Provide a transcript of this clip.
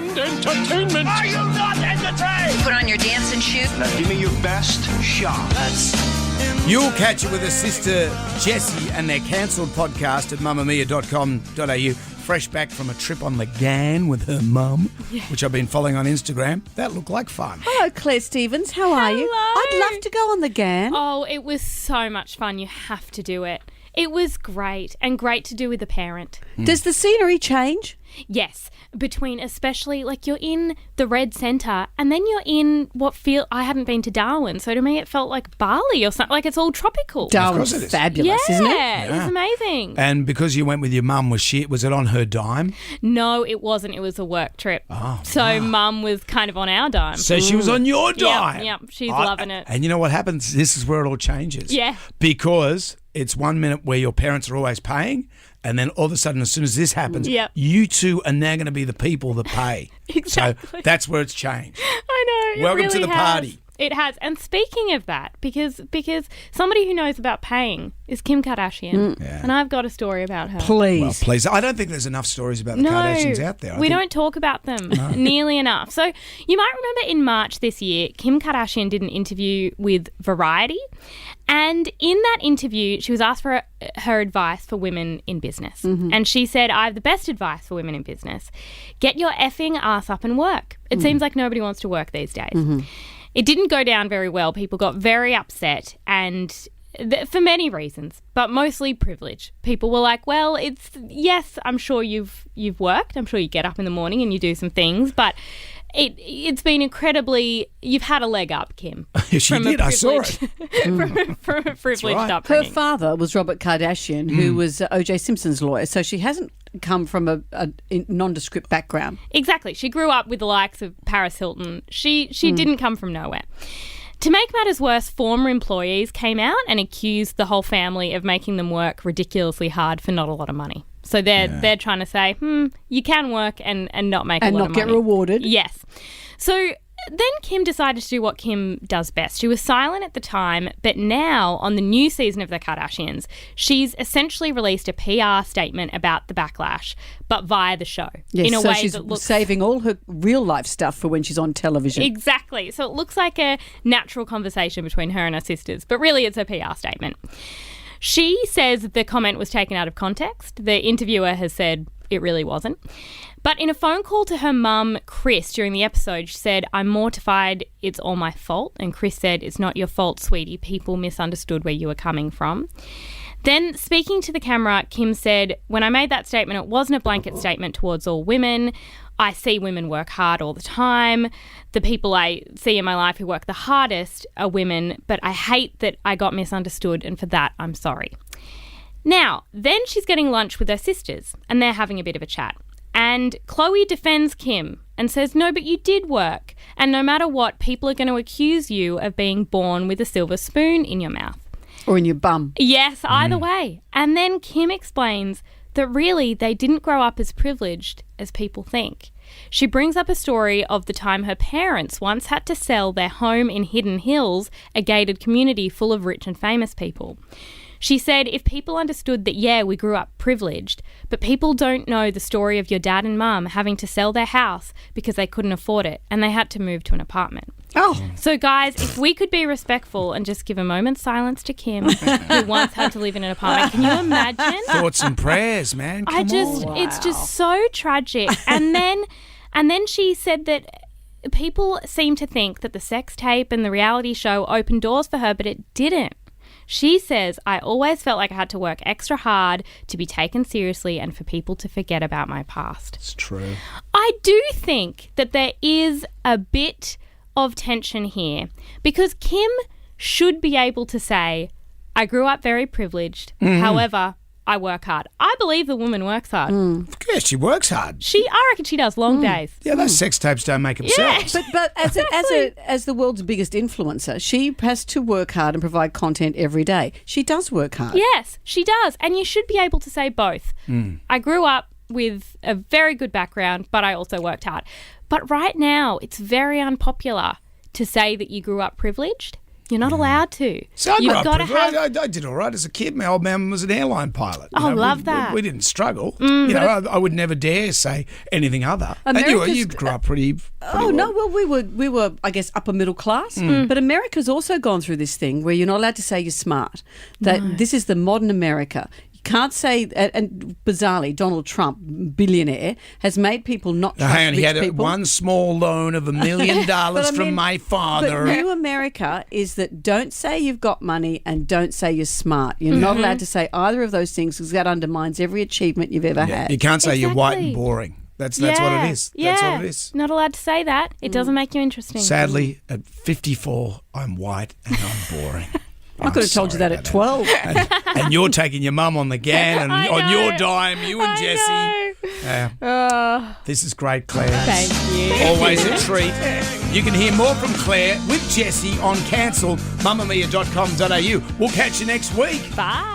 and entertainment. Are you not entertained? Put on your dancing shoes. Now give me your best shot. You'll catch it with her sister Jessie and their cancelled podcast at mamamia.com.au. Fresh back from a trip on the GAN with her mum, which I've been following on Instagram. That looked like fun. Hello, Clare Stephens. How are you? I'd love to go on the GAN. Oh, it was so much fun. You have to do it. It was great, and great to do with a parent. Does the scenery change? Yes, between especially, like, you're in the Red Centre and then you're in I hadn't been to Darwin, so to me it felt like Bali or something, like it's all tropical. Darwin's fabulous, isn't it? Yeah, it was amazing. And because you went with your mum, was it on her dime? No, it wasn't. It was a work trip. Oh, so Mum was kind of on our dime. So she was on your dime? Yep, she's loving it. And you know what happens? This is where it all changes. Yeah. Because it's 1 minute where your parents are always paying, and then all of a sudden, as soon as this happens, you two are now going to be the people that pay. Exactly. So that's where it's changed. I know. Welcome to the party. It has. And speaking of that, because somebody who knows about paying is Kim Kardashian. Yeah. And I've got a story about her. Please. Well, please. I don't think there's enough stories about the Kardashians out there. We don't talk about them nearly enough. So you might remember in March this year, Kim Kardashian did an interview with Variety. And in that interview, she was asked for her advice for women in business. Mm-hmm. And she said, I have the best advice for women in business. Get your effing ass up and work. It seems like nobody wants to work these days. Mm-hmm. It didn't go down very well. People got very upset, and for many reasons, but mostly privilege. People were like, well, yes, I'm sure you've worked. I'm sure you get up in the morning and you do some things, but it's been incredibly, you've had a leg up, Kim. She did, I saw it. from a privileged upbringing. Her father was Robert Kardashian, who was O.J. Simpson's lawyer, so she hasn't come from a nondescript background. Exactly. She grew up with the likes of Paris Hilton. She didn't come from nowhere. To make matters worse, former employees came out and accused the whole family of making them work ridiculously hard for not a lot of money. So they're trying to say, you can work and not make a lot of money. And not get rewarded. Yes. So then Kim decided to do what Kim does best. She was silent at the time, but now on the new season of The Kardashians, she's essentially released a PR statement about the backlash, but via the show. Yes, in a so way she's that looks saving all her real life stuff for when she's on television. Exactly. So it looks like a natural conversation between her and her sisters, but really it's a PR statement. She says the comment was taken out of context. The interviewer has said it really wasn't. But in a phone call to her mum, Chris, during the episode, she said, I'm mortified, it's all my fault. And Chris said, it's not your fault, sweetie. People misunderstood where you were coming from. Then, speaking to the camera, Kim said, when I made that statement, it wasn't a blanket statement towards all women. I see women work hard all the time. The people I see in my life who work the hardest are women, but I hate that I got misunderstood, and for that, I'm sorry. Now, then she's getting lunch with her sisters, and they're having a bit of a chat. And Khloe defends Kim and says, no, but you did work. And no matter what, people are going to accuse you of being born with a silver spoon in your mouth. Or in your bum. Yes, either way. And then Kim explains that really they didn't grow up as privileged as people think. She brings up a story of the time her parents once had to sell their home in Hidden Hills, a gated community full of rich and famous people. She said, if people understood that, yeah, we grew up privileged, but people don't know the story of your dad and mum having to sell their house because they couldn't afford it and they had to move to an apartment. Oh. So, guys, if we could be respectful and just give a moment's silence to Kim, who once had to live in an apartment. Can you imagine? Thoughts and prayers, man. Come on. It's just so tragic. And then she said that people seem to think that the sex tape and the reality show opened doors for her, but it didn't. She says, I always felt like I had to work extra hard to be taken seriously and for people to forget about my past. It's true. I do think that there is a bit of tension here because Kim should be able to say, I grew up very privileged. However, I work hard. I believe the woman works hard. Yeah, she works hard. I reckon she does long days. Yeah, those sex tapes don't make themselves. But as the world's biggest influencer, she has to work hard and provide content every day. She does work hard. Yes, she does. And you should be able to say both. I grew up with a very good background, but I also worked hard. But right now, it's very unpopular to say that you grew up privileged You're not allowed to. So I, You've got to have. I did all right as a kid. My old man was an airline pilot. Oh, love that. We didn't struggle. I would never dare say anything other. And you grew up pretty Oh no, well we were I guess upper middle class, but America's also gone through this thing where you're not allowed to say you're smart. That this is the modern America. Can't say, and bizarrely, Donald Trump, billionaire, has made people not trust hang on, rich he had people. one small loan of $1 million from my father. But new America is that don't say you've got money and don't say you're smart. You're not allowed to say either of those things because that undermines every achievement you've ever had. You can't say you're white and boring. That's what it is. That's what it is. Not allowed to say that. It doesn't make you interesting. Sadly, at 54, I'm white and I'm boring. I could have told you that at 12. And you're taking your mum on the gan and on your dime, you and Jessie. This is great, Claire. Thank you. Always a treat. You can hear more from Claire with Jessie on Cancelled, mamamia.com.au. We'll catch you next week. Bye.